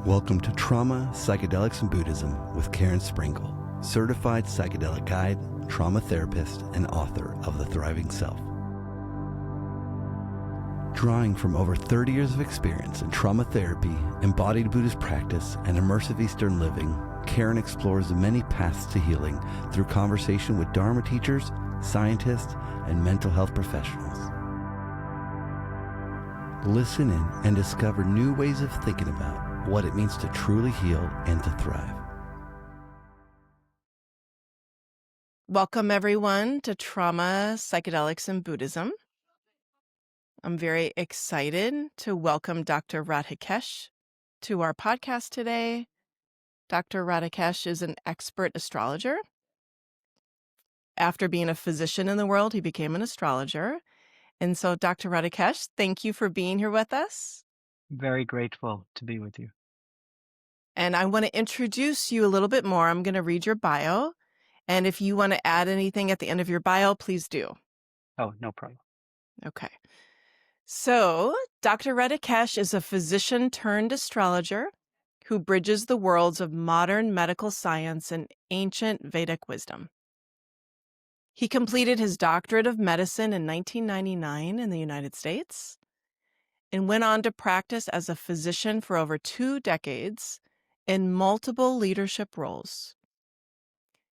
Welcome to Trauma, Psychedelics, and Buddhism with Karen Sprinkle, certified psychedelic guide, trauma therapist, and author of The Thriving Self. Drawing from over 30 years of experience in trauma therapy, embodied Buddhist practice, and immersive Eastern living, Karen explores the many paths to healing through conversation with Dharma teachers, scientists, and mental health professionals. Listen in and discover new ways of thinking about what it means to truly heal and to thrive. Welcome, everyone, to Trauma, Psychedelics, and Buddhism. I'm very excited to welcome Dr. Radhikesh to our podcast today. Dr. Radhikesh is an expert astrologer. After being a physician in the world, he became an astrologer. And so, Dr. Radhikesh, thank you for being here with us. Very grateful to be with you. And I want to introduce you a little bit more. I'm going to read your bio. And if you want to add anything at the end of your bio, please do. Oh, no problem. Okay. So, Dr. Radhikesh is a physician-turned-astrologer who bridges the worlds of modern medical science and ancient Vedic wisdom. He completed his Doctorate of Medicine in 1999 in the United States and went on to practice as a physician for over 2 decades in multiple leadership roles,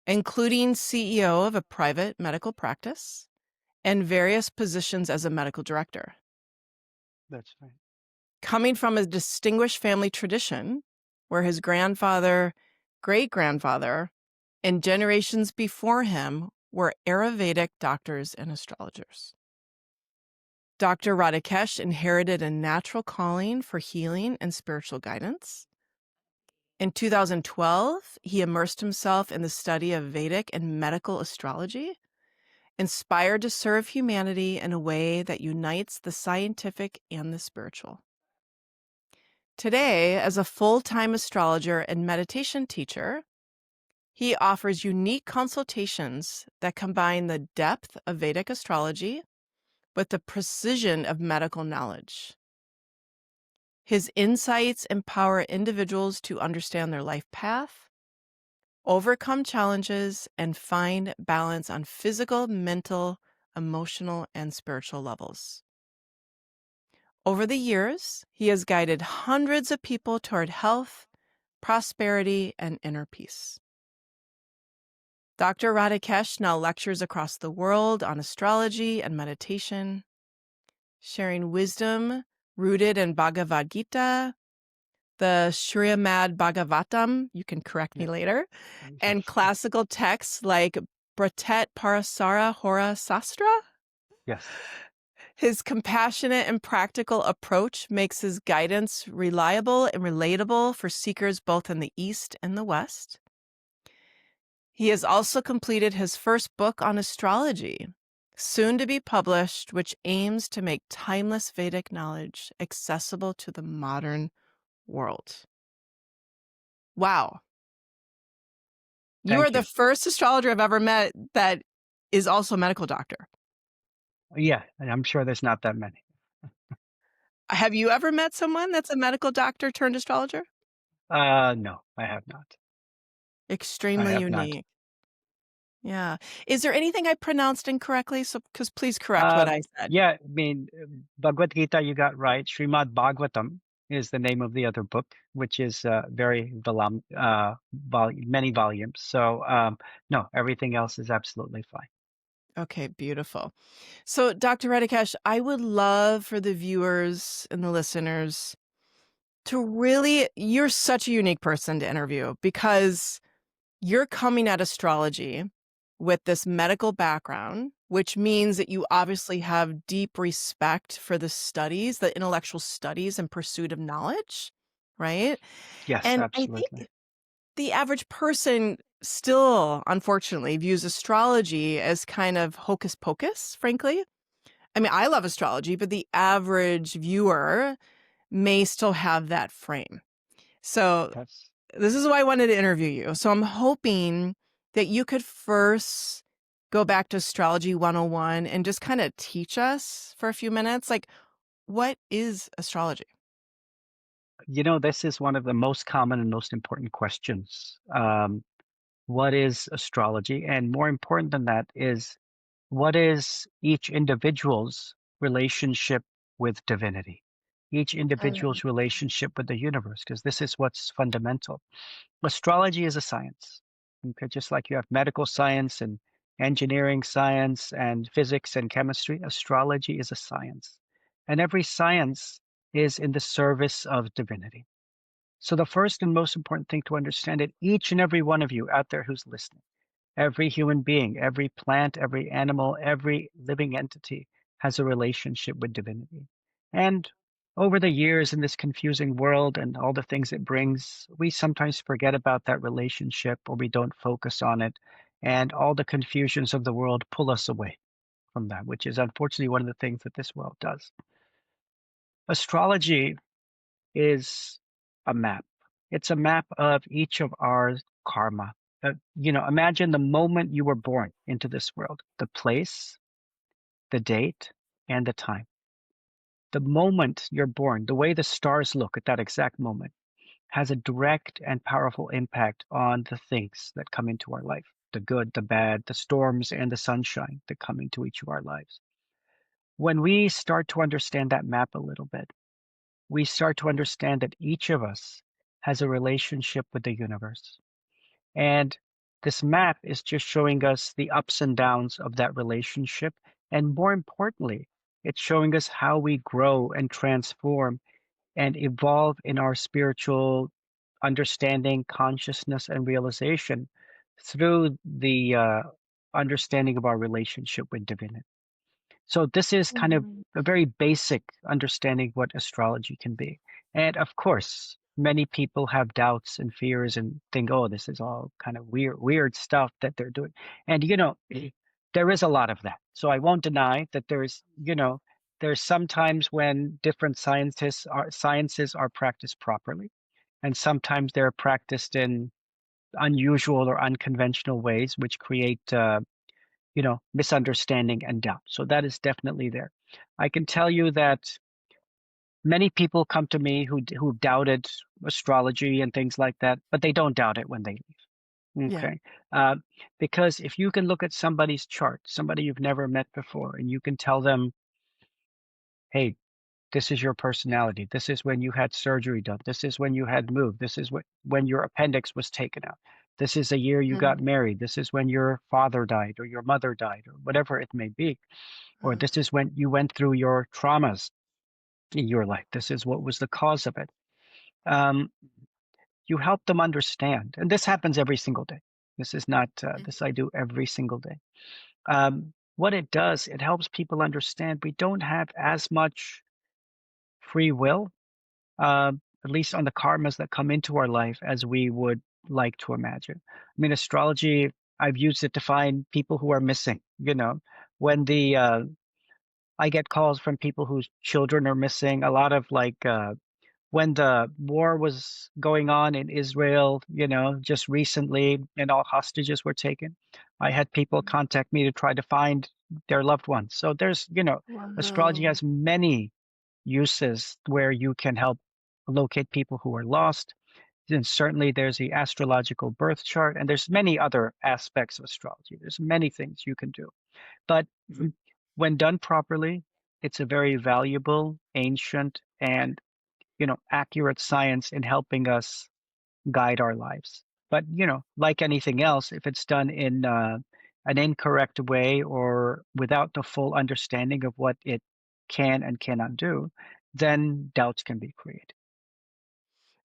including CEO of a private medical practice and various positions as a medical director. That's right. Coming from a distinguished family tradition where his grandfather, great-grandfather, and generations before him were Ayurvedic doctors and astrologers. Dr. Radhikesh inherited a natural calling for healing and spiritual guidance. In 2012, he immersed himself in the study of Vedic and Medical Astrology, inspired to serve humanity in a way that unites the scientific and the spiritual. Today, as a full-time astrologer and meditation teacher, he offers unique consultations that combine the depth of Vedic astrology with the precision of medical knowledge. His insights empower individuals to understand their life path, overcome challenges, and find balance on physical, mental, emotional, and spiritual levels. Over the years, he has guided hundreds of people toward health, prosperity, and inner peace. Dr. Radhikesh now lectures across the world on astrology and meditation, sharing wisdom rooted in Bhagavad Gita, the Srimad Bhagavatam, you can correct me later, and classical texts like Bratet Parasara Hora Sastra. Yes. His compassionate and practical approach makes his guidance reliable and relatable for seekers both in the East and the West. He has also completed his first book on astrology, soon to be published, which aims to make timeless Vedic knowledge accessible to the modern world. Wow. You are the first astrologer I've ever met that is also a medical doctor. Yeah, and I'm sure there's not that many. Have you ever met someone that's a medical doctor turned astrologer? No, I have not. Extremely unique. Yeah. Is there anything I pronounced incorrectly? So, because please correct what I said. Yeah, I mean, Bhagavad Gita, you got right. Srimad Bhagavatam is the name of the other book, which is many volumes. So, no, everything else is absolutely fine. Okay, beautiful. So, Dr. Radhikesh, I would love for the viewers and the listeners to really, you're such a unique person to interview because you're coming at astrology with this medical background, which means that you obviously have deep respect for the studies, the intellectual studies and pursuit of knowledge, right? Yes, and absolutely. I think the average person still, unfortunately, views astrology as kind of hocus pocus, frankly. I mean, I love astrology, but the average viewer may still have that frame. So this is why I wanted to interview you. So I'm hoping that you could first go back to Astrology 101 and just kind of teach us for a few minutes, like, what is astrology? This is one of the most common and most important questions. What is astrology? And more important than that is, what is each individual's relationship with divinity? Each Mm. individual's relationship with the universe, because this is what's fundamental. Astrology is a science. Okay, just like you have medical science and engineering science and physics and chemistry, astrology is a science. And every science is in the service of divinity. So the first and most important thing to understand that each and every one of you out there who's listening, every human being, every plant, every animal, every living entity has a relationship with divinity. And over the years in this confusing world and all the things it brings, we sometimes forget about that relationship or we don't focus on it. And all the confusions of the world pull us away from that, which is unfortunately one of the things that this world does. Astrology is a map. It's a map of each of our karma. Imagine the moment you were born into this world, the place, the date, and the time. The moment you're born, the way the stars look at that exact moment, has a direct and powerful impact on the things that come into our life, the good, the bad, the storms, and the sunshine that come into each of our lives. When we start to understand that map a little bit, we start to understand that each of us has a relationship with the universe. And this map is just showing us the ups and downs of that relationship. And more importantly, it's showing us how we grow and transform and evolve in our spiritual understanding, consciousness, and realization through the understanding of our relationship with divinity. So this is kind of Mhm. a very basic understanding of what astrology can be. And of course, many people have doubts and fears and think, oh, this is all kind of weird stuff that they're doing. And there is a lot of that. So I won't deny that there's sometimes when different sciences are practiced properly, and sometimes they're practiced in unusual or unconventional ways, which create misunderstanding and doubt. So that is definitely there. I can tell you that many people come to me who doubted astrology and things like that, but they don't doubt it when they leave. Yeah. Okay, uh, because if you can look at somebody's chart, somebody you've never met before, and you can tell them, "Hey, this is your personality. This is when you had surgery done. This is when you had moved. This is when your appendix was taken out. This is a year you got Mhm. married. This is when your father died or your mother died or whatever it may be. Or Mhm. this is when you went through your traumas in your life. This is what was the cause of it." Um, you help them understand. And this happens every single day. This is not, this I do every single day. What it does, it helps people understand we don't have as much free will, uh, at least on the karmas that come into our life as we would like to imagine. I mean, astrology, I've used it to find people who are missing. When I get calls from people whose children are missing, a lot of when the war was going on in Israel, just recently, and all hostages were taken, I had people contact me to try to find their loved ones. So astrology Wow. has many uses where you can help locate people who are lost. And certainly there's the astrological birth chart, and there's many other aspects of astrology. There's many things you can do. But when done properly, it's a very valuable, ancient, and accurate science in helping us guide our lives. But like anything else, if it's done in an incorrect way or without the full understanding of what it can and cannot do, then doubts can be created.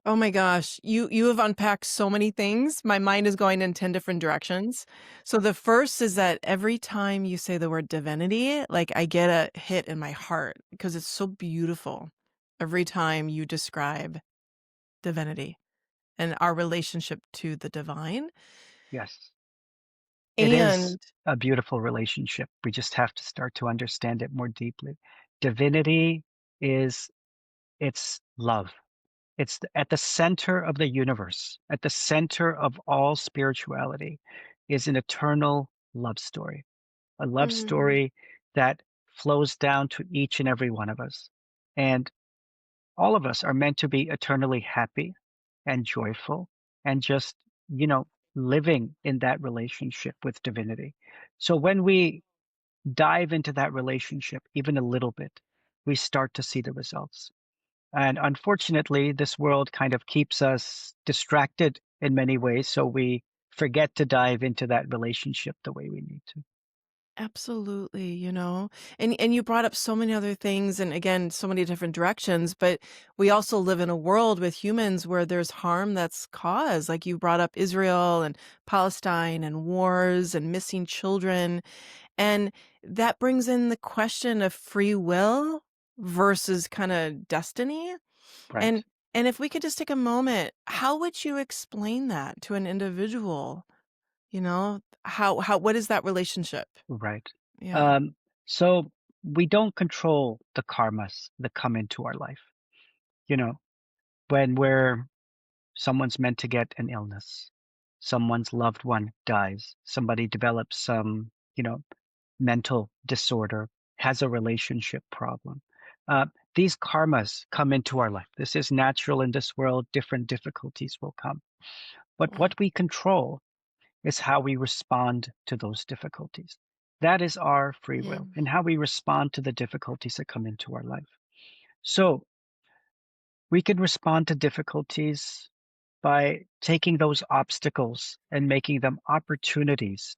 Oh my gosh, you have unpacked so many things. My mind is going in 10 different directions. So the first is that every time you say the word divinity, like I get a hit in my heart because it's so beautiful every time you describe divinity and our relationship to the divine. Yes, it is And a beautiful relationship. We just have to start to understand it more deeply. Divinity is it's love. At the center of the universe, at the center of all spirituality, is an eternal love story, a love mm, story that flows down to each and every one of us. And all of us are meant to be eternally happy and joyful and just, you know, living in that relationship with divinity. So when we dive into that relationship even a little bit, we start to see the results. And unfortunately, this world kind of keeps us distracted in many ways. So we forget to dive into that relationship the way we need to. Absolutely, and you brought up so many other things and again, so many different directions, but we also live in a world with humans where there's harm that's caused. Like you brought up Israel and Palestine and wars and missing children. And that brings in the question of free will versus kind of destiny. Right. And and if we could just take a moment, how would you explain that to an individual? How what is that relationship? Right. Yeah. Um, so we don't control the karmas that come into our life. You know, when someone's meant to get an illness, someone's loved one dies, somebody develops some, mental disorder, has a relationship problem. Uh, these karmas come into our life. This is natural in this world. Different difficulties will come. But Mm, what we control is how we respond to those difficulties. That is our free will mm, and how we respond to the difficulties that come into our life. So we can respond to difficulties by taking those obstacles and making them opportunities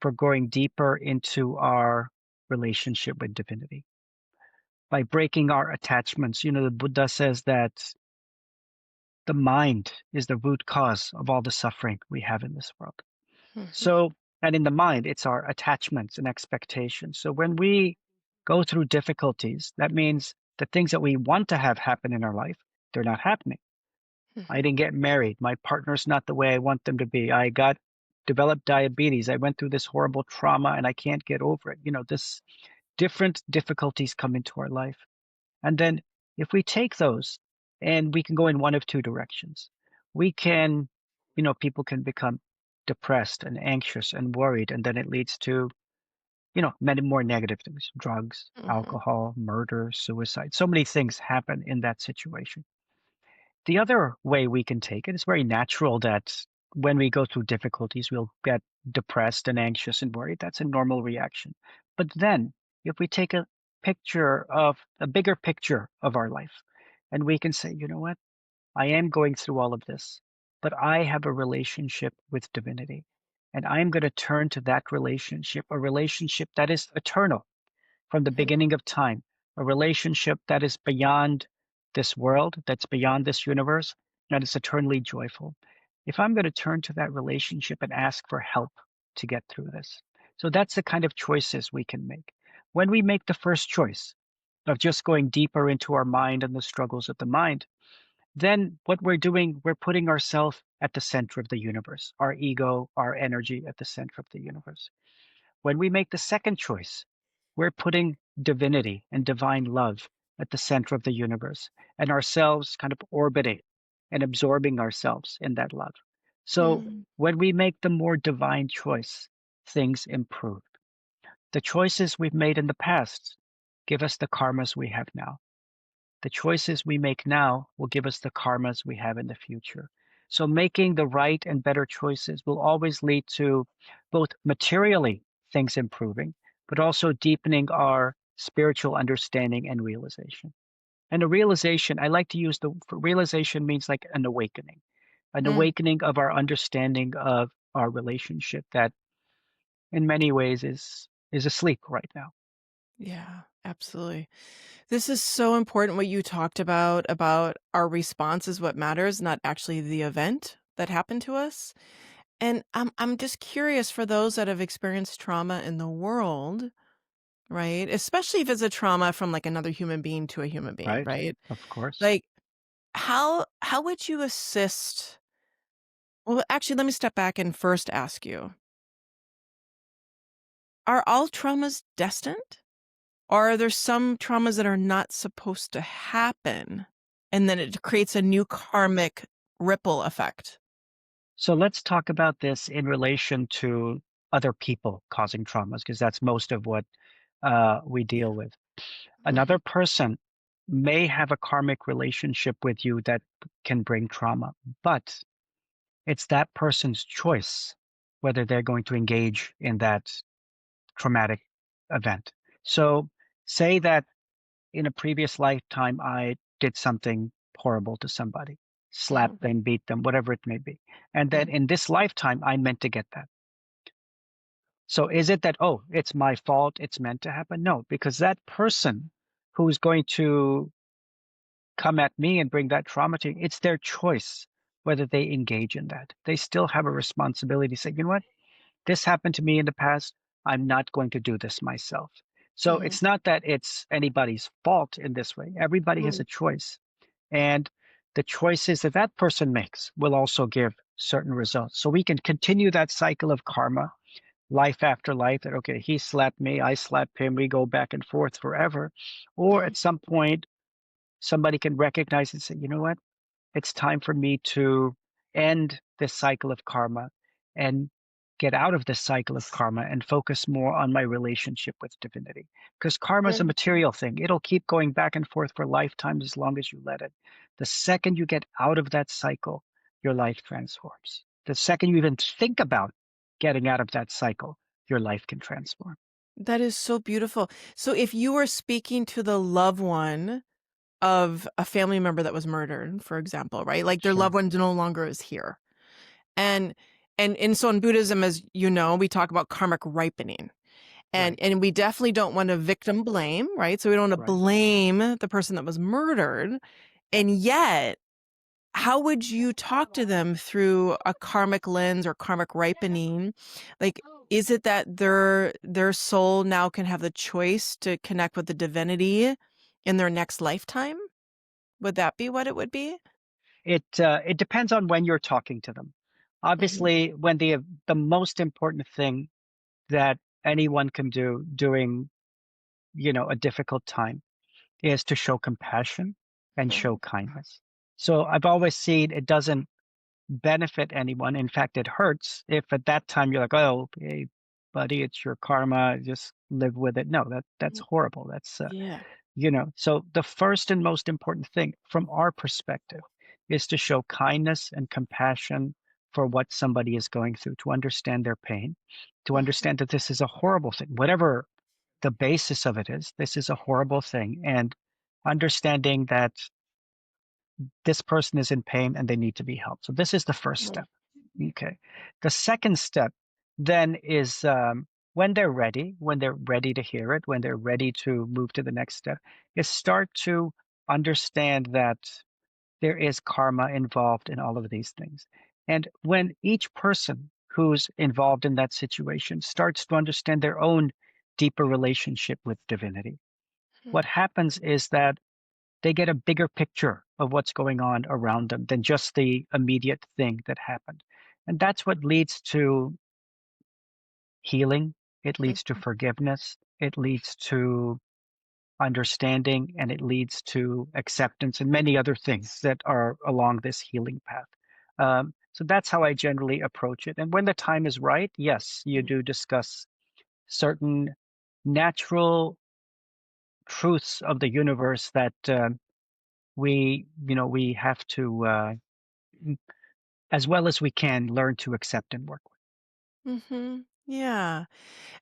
for going deeper into our relationship with divinity. By breaking our attachments, the Buddha says that the mind is the root cause of all the suffering we have in this world. mhm, So, and in the mind, it's our attachments and expectations. So when we go through difficulties, that means the things that we want to have happen in our life, they're not happening. I mhm, didn't get married. My partner's not the way I want them to be. Developed diabetes. I went through this horrible trauma and I can't get over it. This different difficulties come into our life. And then if we take those and we can go in one of two directions, we can, people can become depressed and anxious and worried. And then it leads to, many more negative things, drugs, mhm, alcohol, murder, suicide. So many things happen in that situation. The other way we can take it is very natural that when we go through difficulties, we'll get depressed and anxious and worried. That's a normal reaction. But then if we take a bigger picture of our life, and we can say, you know what, I am going through all of this, but I have a relationship with divinity. And I'm going to turn to that relationship, a relationship that is eternal from the mhm, beginning of time, a relationship that is beyond this world, that's beyond this universe, that is eternally joyful. If I'm going to turn to that relationship and ask for help to get through this. So that's the kind of choices we can make. When we make the first choice of just going deeper into our mind and the struggles of the mind, then what we're doing, we're putting ourselves at the center of the universe, our ego, our energy at the center of the universe. When we make the second choice, we're putting divinity and divine love at the center of the universe and ourselves kind of orbiting and absorbing ourselves in that love. So mm, when we make the more divine choice, things improve. The choices we've made in the past give us the karmas we have now. The choices we make now will give us the karmas we have in the future. So making the right and better choices will always lead to both materially things improving, but also deepening our spiritual understanding and realization. And a realization, I like to use realization means like an mm. awakening of our understanding of our relationship that in many ways is asleep right now. Yeah, absolutely. This is so important what you talked about our response is what matters, not actually the event that happened to us. And I'm just curious for those that have experienced trauma in the world, right? Especially if it's a trauma from like another human being to a human being, Right? right? Of course. Like how would you assist? Well, actually, let me step back and first ask you, are all traumas destined? Or are there some traumas that are not supposed to happen, and then it creates a new karmic ripple effect? So let's talk about this in relation to other people causing traumas, because that's most of what we Yeah. deal with. Mhm. Another person may have a karmic relationship with you that can bring trauma, but it's that person's choice whether they're going to engage in that traumatic event. So, say that in a previous lifetime, I did something horrible to somebody, Mhm. slapped them, beat them, whatever it may be. And then Mhm. in this lifetime, I meant to get that. So is it that, oh, it's my fault, it's meant to happen? No, because that person who's going to come at me and bring that trauma to me, it's their choice whether they engage in that. They still have a responsibility to say, you know what, this happened to me in the past. I'm not going to do this myself. So Mhm. it's not that it's anybody's fault in this way. Everybody has Mhm. a choice. And the choices that that person makes will also give certain results. So we can continue that cycle of karma, life after life, that, okay, he slapped me, I slapped him, we go back and forth forever. Or Mhm. at some point, somebody can recognize and say, you know what? It's time for me to end this cycle of karma and get out of this cycle of karma and focus more on my relationship with divinity. Because karma is a Mhm. material thing. It'll keep going back and forth for lifetimes as long as you let it. The second you get out of that cycle, your life transforms. The second you even think about getting out of that cycle, your life can transform. That is so beautiful. So if you were speaking to the loved one of a family member that was murdered, for example, right? Like their loved Sure. one no longer is here. And and so in Buddhism, as you know, we talk about karmic ripening. Right. And we definitely don't want to victim blame, right? So we don't want to Right. blame the person that was murdered. And yet, how would you talk to them through a karmic lens or karmic ripening? Like, is it that their soul now can have the choice to connect with the divinity in their next lifetime? Would that be what it would be? It depends on when you're talking to them. Mhm. Obviously, when the most important thing that anyone can do during, a difficult time is to show compassion and show Mhm. kindness. So I've always seen it doesn't benefit anyone. In fact, it hurts if at that time you're like, "Oh, hey, buddy, it's your karma. Just live with it." No, that's Mhm. horrible. That's Yeah. so the first and most important thing from our perspective is to show kindness and compassion for what somebody is going through, to understand their pain, to Mhm. understand that this is a horrible thing. Whatever the basis of it is, this is a horrible thing. And understanding that this person is in pain and they need to be helped. So this is the first Mhm. step. Okay. The second step then is when they're ready to hear it, when they're ready to move to the next step, is start to understand that there is karma involved in all of these things. And when each person who's involved in that situation starts to understand their own deeper relationship with divinity, Mhm. what happens is that they get a bigger picture of what's going on around them than just the immediate thing that happened. And that's what leads to healing. It leads to Mhm. forgiveness. It leads to understanding, and it leads to acceptance and many other things that are along this healing path. So that's how I generally approach it. And when the time is right, yes, you Mhm. do discuss certain natural truths of the universe that we have to, as well as we can, learn to accept and work with. Mhm. Yeah.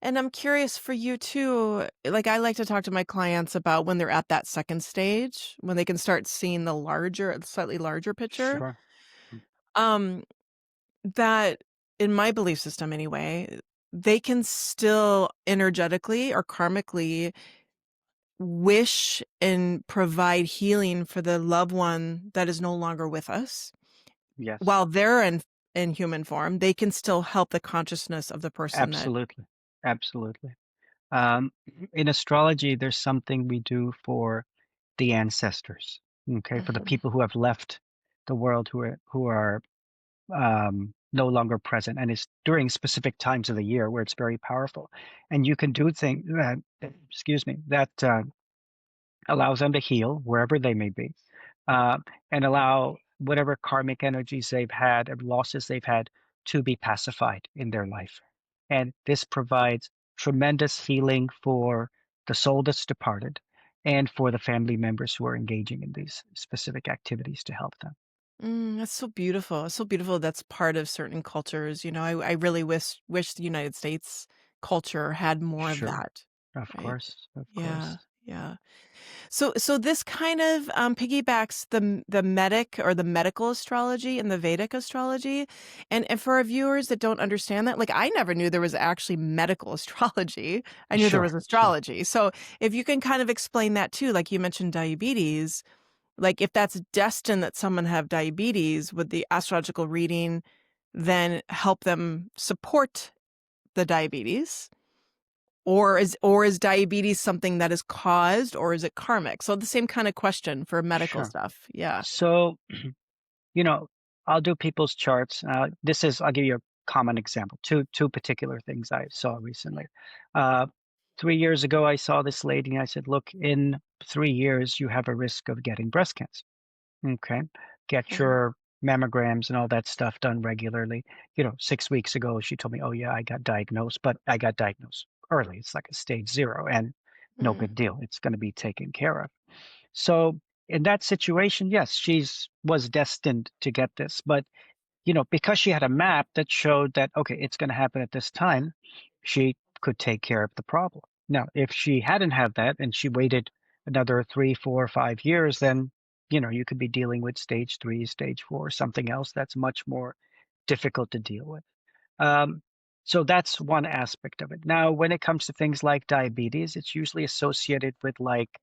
And I'm curious for you too, like I like to talk to my clients about when they're at that second stage, when they can start seeing the larger, slightly larger picture. Sure. Mm. Um, that in my belief system anyway, they can still energetically or karmically wish and provide healing for the loved one that is no longer with us. Yes, While they're in human form, they can still help the consciousness of the person that. absolutely. Absolutely. Um, in astrology, there's something we do for the ancestors, okay, for the Mhm. people who have left the world, who are no longer present, and it's during specific times of the year where it's very powerful, and you can do things, excuse me, that allows them to heal wherever they may be, uh, and allow whatever karmic energies they've had and losses they've had to be pacified in their life. And this provides tremendous healing for the soul that's departed. and for the family members who are engaging in these specific activities to help them. That's so beautiful. It's so beautiful that's part of certain cultures. I really wish the United States culture had more of Sure. that, Of right? course. Of Yeah, course. yeah. So this kind of piggybacks the Medic or the medical astrology and the Vedic astrology. And for our viewers that don't understand that, like I never knew there was actually medical astrology. I knew there was Sure. Sure. astrology. So if you can kind of explain that too, like you mentioned diabetes, like if that's destined that someone have diabetes, would the astrological reading then help them support the diabetes? Or is diabetes something that is caused, or is it karmic? So the same kind of question for medical Sure. stuff. Yeah. So, you know, I'll do people's charts. I'll give you a common example. Two particular things I saw recently. Uh, 3 years ago, I saw this lady and I said, look, in 3 years, you have a risk of getting breast cancer. Okay. Get Okay. your mammograms and all that stuff done regularly. 6 weeks ago, she told me, oh, yeah, I got diagnosed, but I got diagnosed early. It's like a stage 0 and no Mm, big deal. It's going to be taken care of. So in that situation, yes, she's was destined to get this, but because she had a map that showed that, okay, it's going to happen at this time, she could take care of the problem. Now, if she hadn't had that and she waited another 3, 4, 5 years, then, you could be dealing with stage 3, stage 4, something else that's much more difficult to deal with. Um, so that's one aspect of it. Now, when it comes to things like diabetes, it's usually associated with like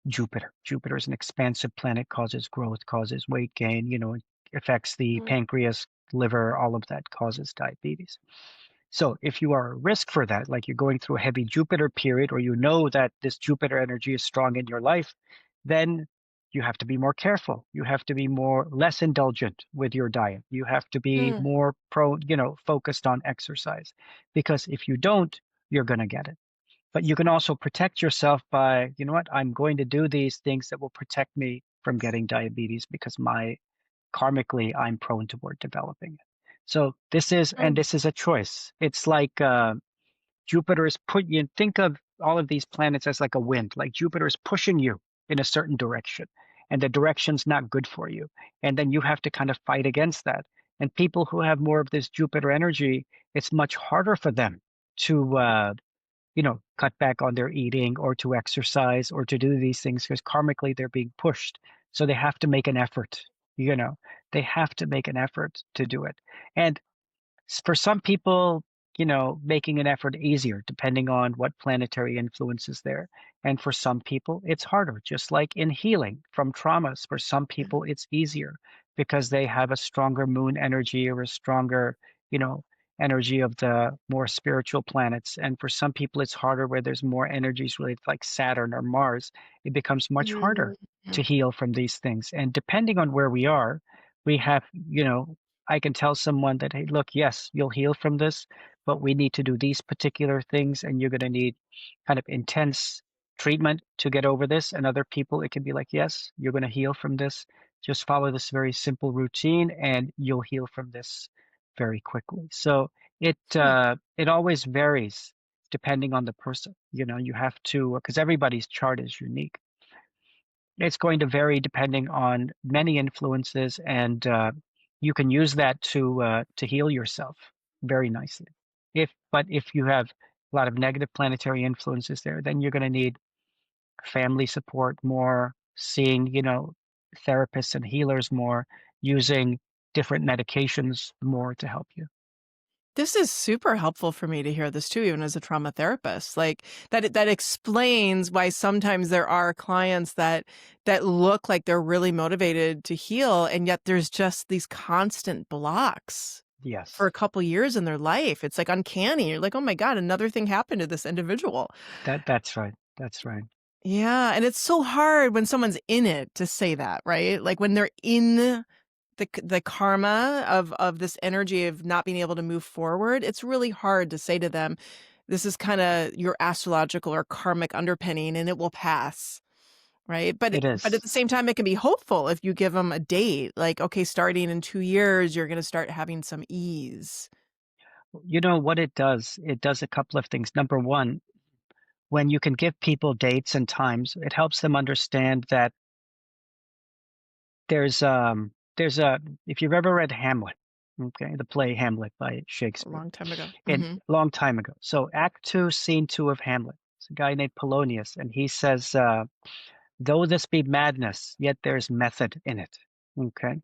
Jupiter. Jupiter is an expansive planet, causes growth, causes weight gain, it affects the mm, pancreas, liver, all of that causes diabetes. So if you are at risk for that, like you're going through a heavy Jupiter period, or you know that this Jupiter energy is strong in your life, then you have to be more careful. You have to be less indulgent with your diet. You have to be mm, more focused on exercise. Because if you don't, you're going to get it. But you can also protect yourself by, you know what, I'm going to do these things that will protect me from getting diabetes because karmically I'm prone toward developing it. So mm, this is a choice. It's like Jupiter is you think of all of these planets as like a wind, like Jupiter is pushing you in a certain direction, and the direction's not good for you. And then you have to kind of fight against that. And people who have more of this Jupiter energy, it's much harder for them to cut back on their eating or to exercise or to do these things because karmically they're being pushed. So they have to make an effort, you know, they have to make an effort to do it. And for some people, making an effort easier depending on what planetary influence is there. And for some people, it's harder, just like in healing from traumas. For some yeah. people, it's easier because they have a stronger moon energy or a stronger, you know, energy of the more spiritual planets. And for some people, it's harder where there's more energies related like Saturn or Mars. It becomes much harder Mm, to mm, heal from these things. And depending on where we are, we have, I can tell someone that, hey, look, yes, you'll heal from this, but we need to do these particular things, and you're going to need kind of intense treatment to get over this. And other people, it can be like, yes, you're going to heal from this. Just follow this very simple routine, and you'll heal from this very quickly. So hmm. it always varies depending on the person. You have to because everybody's chart is unique. It's going to vary depending on many influences, and you can use that to heal yourself very nicely. If you have a lot of negative planetary influences there, then you're going to need family support more, seeing therapists and healers more, using different medications more to help you. This is super helpful for me to hear this too, even as a trauma therapist. Like that explains why sometimes there are clients that look like they're really motivated to heal, and yet there's just these constant blocks for Yes, a couple years in their life. It's like uncanny. You're like, oh my God, another thing happened to this individual. that's right. That's right. Yeah. And it's so hard when someone's in it to say that, right? Like when they're in the karma of this energy of not being able to move forward, it's really hard to say to them, this is kind of your astrological or karmic underpinning and it will pass, right? It But at is. the same time, it can be hopeful if you give them a date, like, okay, starting in 2 years, you're going to start having some ease. You know what it does? It does a couple of things. Number one, when you can give people dates and times, it helps them understand that there's if you've ever read Hamlet, okay, the play Hamlet by A Shakespeare, long time ago. in long time ago. So Act 2, Scene 2 of Hamlet. It's a guy named Polonius, and he says, though this be madness, yet there's method in it. Okay.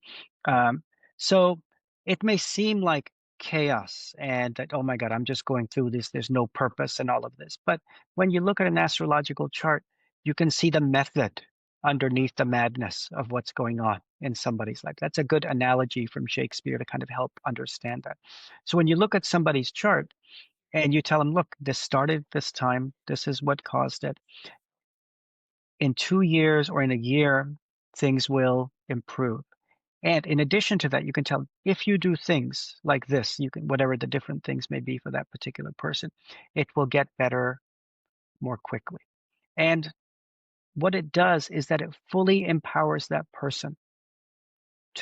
Um, so it may seem like chaos and that, oh my God, I'm just going through this. There's no purpose and all of this. But when you look at an astrological chart, you can see the method underneath the madness of what's going on in somebody's life. That's a good analogy from Shakespeare to kind of help understand that. So when you look at somebody's chart and you tell them, look, this started this time, this is what caused it, in 2 years or in a year, things will improve. And in addition to that, you can tell if you do things like this, you can, whatever the different things may be for that particular person, it will get better more quickly. And what it does is that it fully empowers that person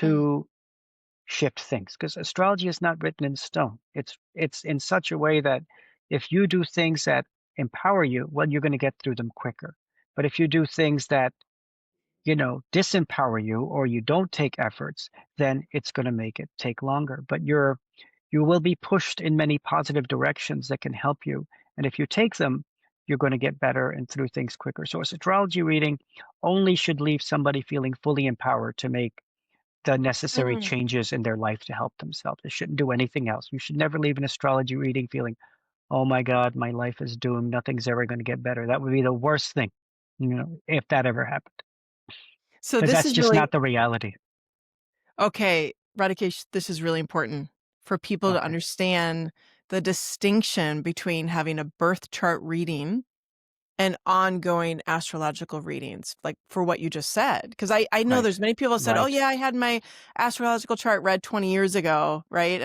Mm. to shift things, because astrology is not written in stone. It's in such a way that if you do things that empower you, well, you're going to get through them quicker. But if you do things that disempower you or you don't take efforts, then it's going to make it take longer. But you will be pushed in many positive directions that can help you. And if you take them, you're going to get better and through things quicker. So astrology reading only should leave somebody feeling fully empowered to make the necessary Mm. changes in their life to help themselves. It shouldn't do anything else. You should never leave an astrology reading feeling, oh my God, my life is doomed. Nothing's ever going to get better. That would be the worst thing, if that ever happened, So because this that's is just really not the reality. okay, Radhikesh, this is really important for people to Okay. understand the distinction between having a birth chart reading and ongoing astrological readings, like for what you just said. Because I know Right. there's many people said, oh Right. yeah, I had my astrological chart read 20 years ago, right?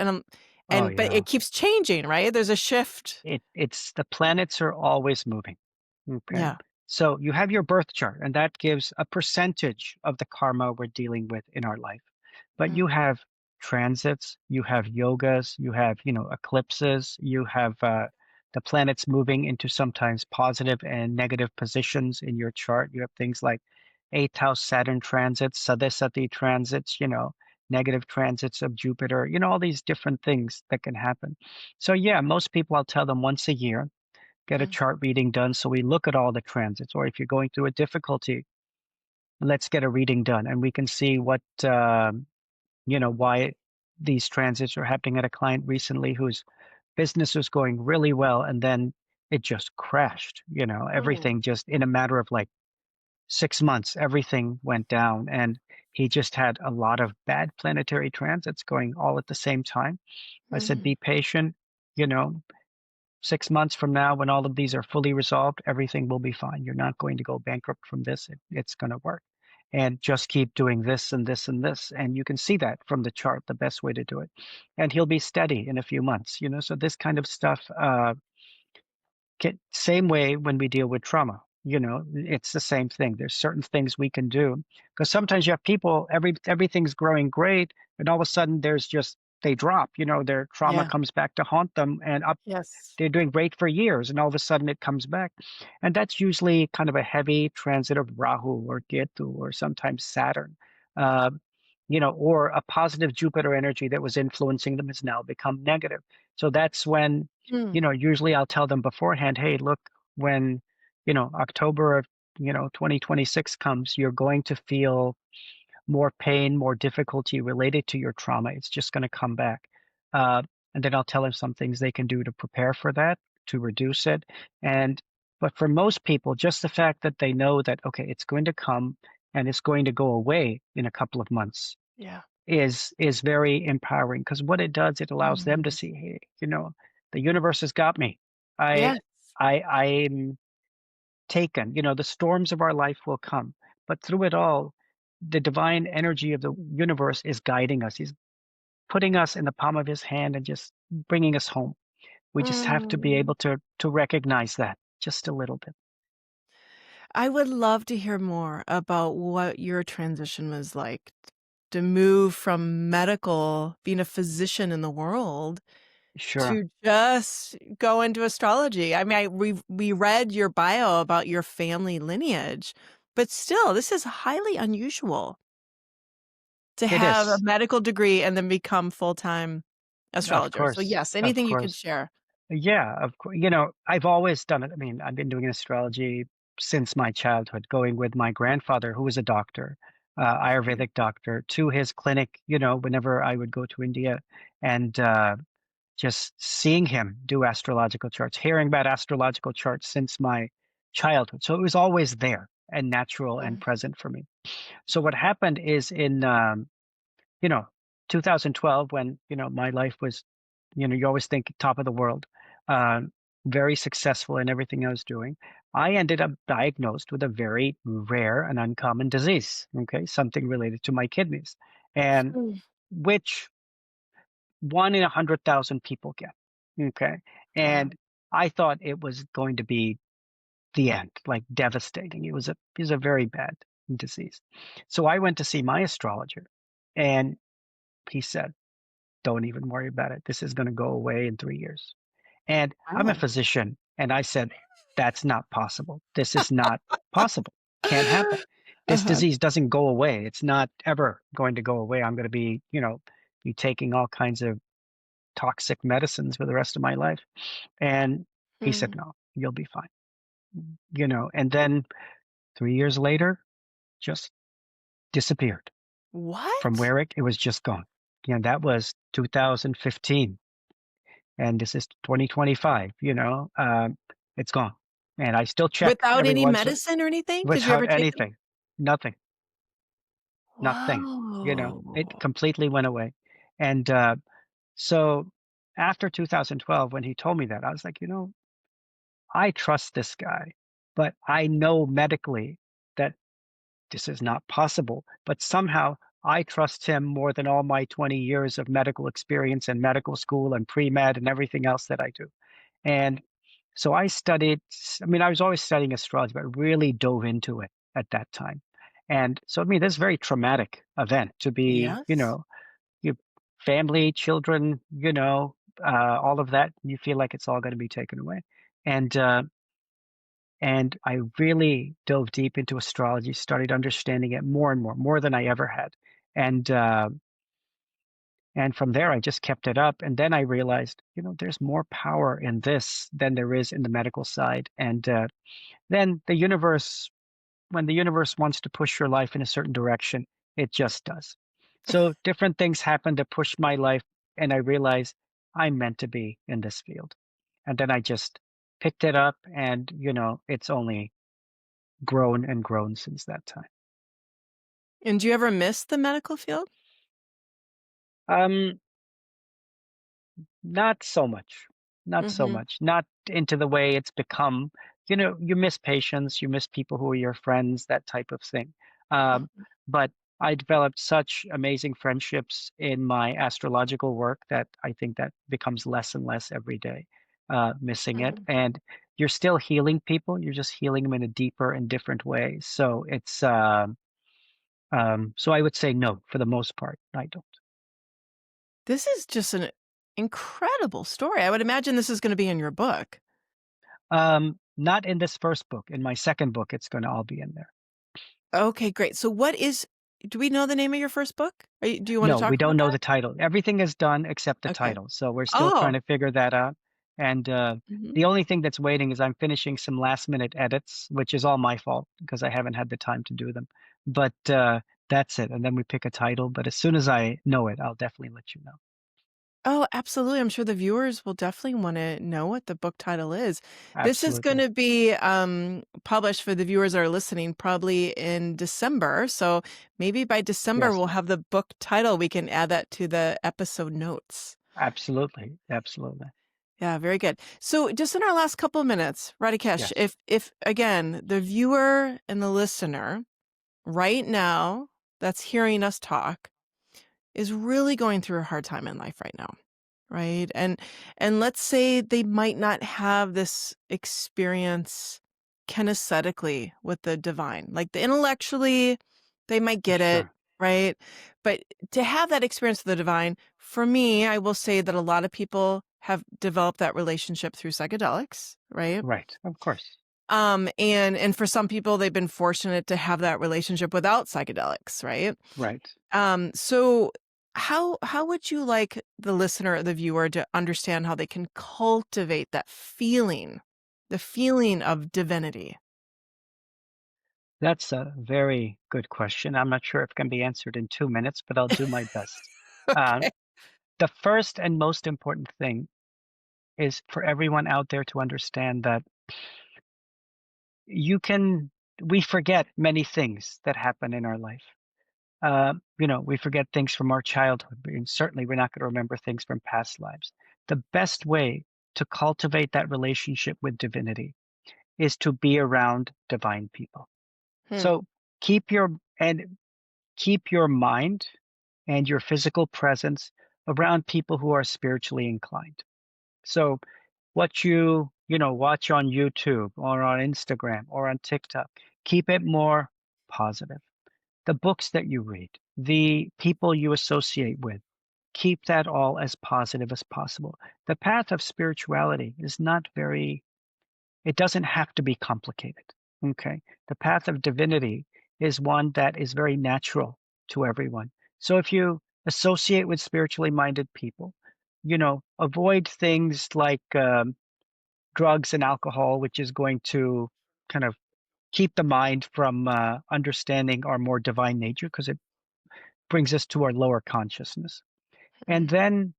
Oh But yeah. it keeps changing, right? There's a shift. It's the planets are always moving. Okay. Yeah. So you have your birth chart, and that gives a percentage of the karma we're dealing with in our life. But you Mm, have transits, you have yogas, you have, eclipses, you have the planets moving into sometimes positive and negative positions in your chart. You have things like eighth house Saturn transits, Sadesati transits, negative transits of Jupiter, all these different things that can happen. So yeah, most people I'll tell them once a year, get a mm, chart reading done. So we look at all the transits, or if you're going through a difficulty, let's get a reading done and we can see why these transits are happening. At a client recently whose business was going really well and then it just crashed, mm, everything just in a matter of like 6 months, everything went down. And he just had a lot of bad planetary transits going all at the same time. I said, mm, be patient, you know, 6 months from now, when all of these are fully resolved, everything will be fine. You're not going to go bankrupt from this. It's going to work. And just keep doing this and this and this. And you can see that from the chart, the best way to do it. And he'll be steady in a few months, So this kind of stuff, same way when we deal with trauma, it's the same thing. There's certain things we can do because sometimes you have people, everything's growing great, and all of a sudden they drop, their trauma yeah. comes back to haunt them and Yes. they're doing great for years, and all of a sudden it comes back. And that's usually kind of a heavy transit of Rahu or Ketu or sometimes Saturn, uh, or a positive Jupiter energy that was influencing them has now become negative. So that's when, Mm, usually I'll tell them beforehand, hey, look, when, October of, 2026 comes, you're going to feel more pain, more difficulty related to your trauma. It's just going to come back. Uh, and then I'll tell them some things they can do to prepare for that, to reduce it. But for most people, just the fact that they know that, okay, it's going to come and it's going to go away in a couple of months yeah. is very empowering, because what it does, it allows them to Mm, see, hey, the universe has got me. I yes. I'm taken. The storms of our life will come, but through it all, the divine energy of the universe is guiding us. He's putting us in the palm of his hand and just bringing us home. We just have to be Mm. able to recognize that just a little bit. I would love to hear more about what your transition was like to move from being a physician in the world Sure. to just go into astrology. I mean, we read your bio about your family lineage, but still, this is highly unusual to It have a is. medical degree and then become full-time Of astrologer. So course. yes, Of anything you could course. share. Yeah, of course. I've always done it. I mean, I've been doing astrology since my childhood, going with my grandfather, who was a doctor, Ayurvedic doctor, to his clinic, whenever I would go to India, and just seeing him do astrological charts, hearing about astrological charts since my childhood. So it was always there and natural and Mm. present for me. So what happened is in you know, 2012, when, my life was, you always think top of the world, very successful in everything I was doing. I ended up diagnosed with a very rare and uncommon disease, okay, something related to my kidneys, and Mm. which 1 in 100,000 people get, okay. Wow. And I thought it was going to be the end, like devastating. It was a very bad disease. So I went to see my astrologer, and he said, "Don't even worry about it. This is going to go away in 3 years." And I'm a Wow. physician. And I said, "That's not possible. This is not possible. Can't happen. This Uh-huh. disease doesn't go away. It's not ever going to go away. I'm going to be taking all kinds of toxic medicines for the rest of my life." And he said, Mm. "No, you'll be fine." And then 3 years later, just disappeared from What? where it was just gone. That was 2015. And this is 2025, it's gone. And I still check Without every any once medicine or anything? Did you without ever take them? anything, nothing, nothing. It Whoa. completely went away. And so after 2012, when he told me that, I was like, I trust this guy, but I know medically that this is not possible. But somehow I trust him more than all my 20 years of medical experience and medical school and pre-med and everything else that I do. And so I studied, I mean, I was always studying astrology, but really dove into it at that time. And so, I mean, this is a very traumatic event to be, Yes. your family, children, all of that. You feel like it's all going to be taken away. And, uh, and I really dove deep into astrology, started understanding it more and more than I ever had. And, uh, and from there, I just kept it up. And then I realized, there's more power in this than there is in the medical side. And then when the universe wants to push your life in a certain direction, it just does. So different things happened to push my life. And I realized I'm meant to be in this field. And then I just picked it up. And, it's only grown and grown since that time. And do you ever miss the medical field? Um, Not so much. Not so Mhm. much. Not into the way it's become. You miss patients, you miss people who are your friends, that type of thing. Um, Mhm. but I developed such amazing friendships in my astrological work that I think that becomes less and less every day, missing it. Mhm. And you're still healing people, you're just healing them in a deeper and different way. So so I would say no, for the most part, I don't. This is just an incredible story. I would imagine this is gonna be in your book. Not in this first book. In my second book, it's going to all be in there. Okay, great. So what is do we know the name of your first book? Do you wanna No, talk we don't about know that? the title. Everything is done except the Okay. title. So we're still trying Oh. to figure that out. And Mhm. the only thing that's waiting is I'm finishing some last minute edits, which is all my fault because I haven't had the time to do them. But that's it. And then we pick a title. But as soon as I know it, I'll definitely let you know. Oh, absolutely. I'm sure the viewers will definitely wanna know what the book title is. This is Absolutely. gonna be, published for the viewers that are listening probably in December, so maybe by December, Yes, we'll have the book title. We can add that to the episode notes. absolutely. Absolutely. Yeah, very good. So just in our last couple of minutes, Radhikesh, Yes, if again, the viewer and the listener right now that's hearing us talk is really going through a hard time in life right now. Right? And let's say they might not have this experience kinesthetically with the divine. Like the intellectually, they might get it, sure. right? But to have that experience with the divine, for me, I will say that a lot of people have developed that relationship through psychedelics, right? Right. Of course. And for some people, they've been fortunate to have that relationship without psychedelics, right? Right. So how would you like the listener or the viewer to understand how they can cultivate that feeling, the feeling of divinity? That's a very good question. I'm not sure if it can be answered in 2 minutes, but I'll do my best. Uh, Okay. the first and most important thing is for everyone out there to understand that you can, we forget many things that happen in our life. We forget things from our childhood, and certainly we're not going to remember things from past lives. The best way to cultivate that relationship with divinity is to be around divine people. Hmm. So keep your and keep your mind and your physical presence around people who are spiritually inclined. So what watch on YouTube or on Instagram or on TikTok, keep it more positive. The books that you read, the people you associate with, keep that all as positive as possible. The path of spirituality is not very, it doesn't have to be complicated. Okay. The path of divinity is one that is very natural to everyone. So if you associate with spiritually minded people, avoid things like drugs and alcohol, which is going to kind of keep the mind from understanding our more divine nature because it brings us to our lower consciousness. And then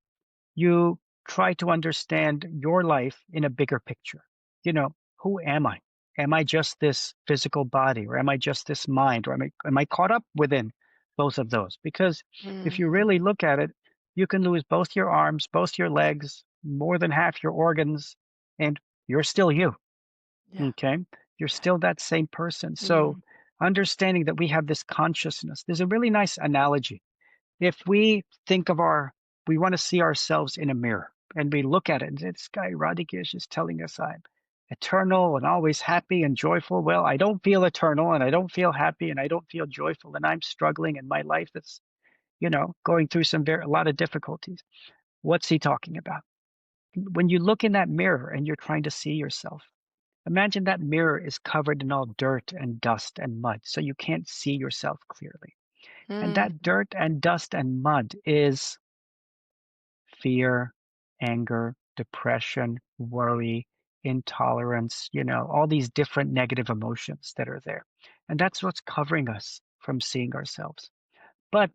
you try to understand your life in a bigger picture. Who am I? Am I just this physical body, or am I just this mind, or am I caught up within both of those? Because if you Mhm. really look at it, you can lose both your arms, both your legs, more than half your organs, and you're still you. Yeah. Okay. You're Yeah. still that same person. So Mhm. understanding that we have this consciousness, there's a really nice analogy. If we think of we want to see ourselves in a mirror and we look at it and say, this guy Radhikesh is telling us I'm eternal and always happy and joyful. Well, I don't feel eternal and I don't feel happy and I don't feel joyful and I'm struggling in my life that's, going through a lot of difficulties. What's he talking about? When you look in that mirror and you're trying to see yourself, imagine that mirror is covered in all dirt and dust and mud, so you can't see yourself clearly. And that Mhm. dirt and dust and mud is fear, anger, depression, worry, intolerance, all these different negative emotions that are there. And that's what's covering us from seeing ourselves. But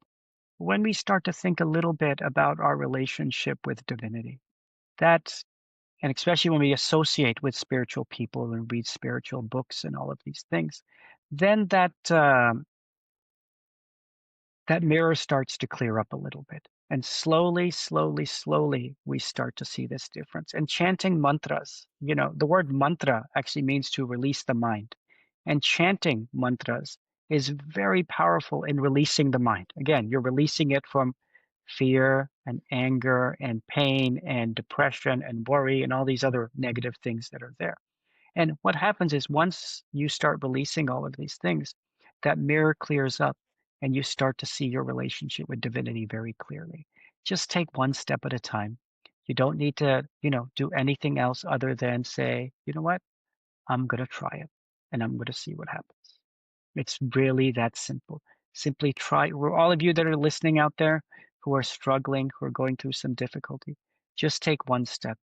when we start to think a little bit about our relationship with divinity, that's and especially when we associate with spiritual people and read spiritual books and all of these things, then that mirror starts to clear up a little bit. And slowly, slowly, slowly, we start to see this difference. And chanting mantras, the word mantra actually means to release the mind. And chanting mantras is very powerful in releasing the mind. Again, you're releasing it from fear and anger and pain and depression and worry and all these other negative things that are there. And what happens is once you start releasing all of these things, that mirror clears up and you start to see your relationship with divinity very clearly. Just take one step at a time. You don't need to, do anything else other than say, you know what? I'm going to try it and I'm going to see what happens. It's really that simple. Simply try. All of you that are listening out there who are struggling, who are going through some difficulty, just take one step.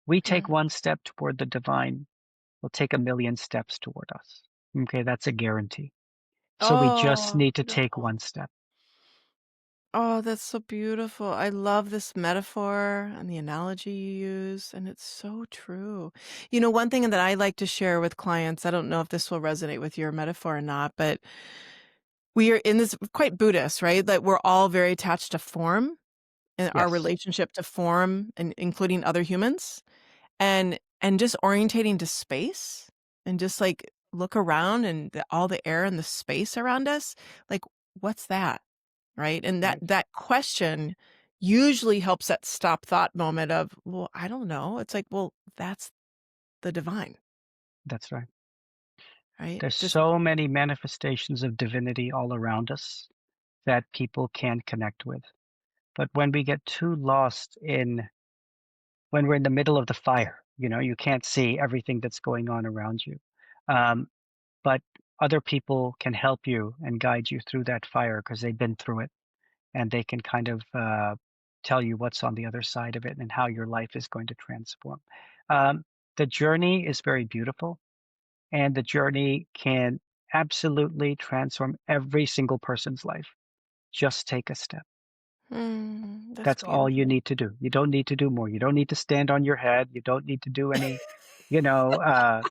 We take Mhm. one step toward the divine will take a million steps toward us. Okay, that's a guarantee. So we just Oh, need to take beautiful. one step. Oh, that's so beautiful. I love this metaphor and the analogy you use, and it's so true. One thing that I like to share with clients, I don't know if this will resonate with your metaphor or not, but we are in this quite Buddhist, right? That we're all very attached to form and our Yes, relationship to form and including other humans and just orientating to space and just like look around and all the air and the space around us. Like, what's that? Right? And that right. that question usually helps that stop thought moment of, "Well, I don't know." It's like, "Well, that's the divine," That's right. right? There's Just so many manifestations of divinity all around us that people can connect with. But when we get too lost in when we're in the middle of the fire, you can't see everything that's going on around you. Um, but other people can help you and guide you through that fire because they've been through it, and they can kind of tell you what's on the other side of it and how your life is going to transform. Um, the journey is very beautiful, and the journey can absolutely transform every single person's life. Just take a step. That's That's all you beautiful. need to do. You don't need to do more. You don't need to stand on your head. You don't need to do any, you know, uh,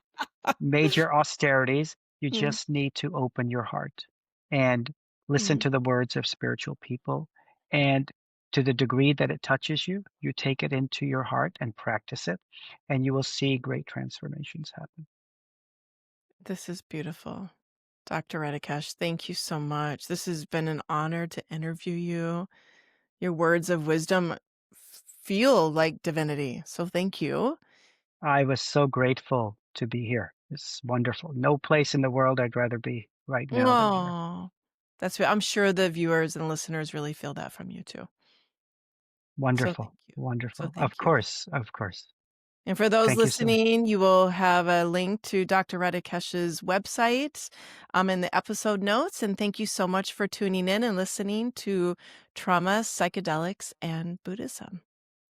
major austerities. You Mm, just need to open your heart and listen mm. to the words of spiritual people. And to the degree that it touches you, you take it into your heart and practice it, and you will see great transformations happen. This is beautiful. Dr. Radhikesh, thank you so much. This has been an honor to interview you. Your words of wisdom feel like divinity. So thank you. I was so grateful to be here. It's wonderful. No place in the world I'd rather be right now than here. Oh, I'm sure the viewers and listeners really feel that from you too. So thank Wonderful. you. So Wonderful. Of thank you. course. Of course. And for those Thank you so much. listening, you will have a link to Dr. Radhikesh's website in the episode notes. And thank you so much for tuning in and listening to Trauma, Psychedelics, and Buddhism.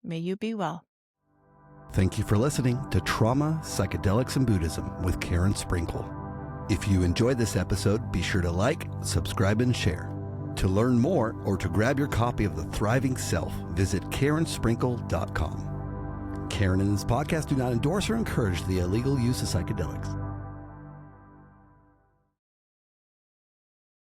May you be well. Thank you for listening to Trauma, Psychedelics, and Buddhism with Karen Sprinkle. If you enjoyed this episode, be sure to like, subscribe, and share. To learn more or to grab your copy of The Thriving Self, visit KarenSprinkle.com. Karen and this podcast do not endorse or encourage the illegal use of psychedelics.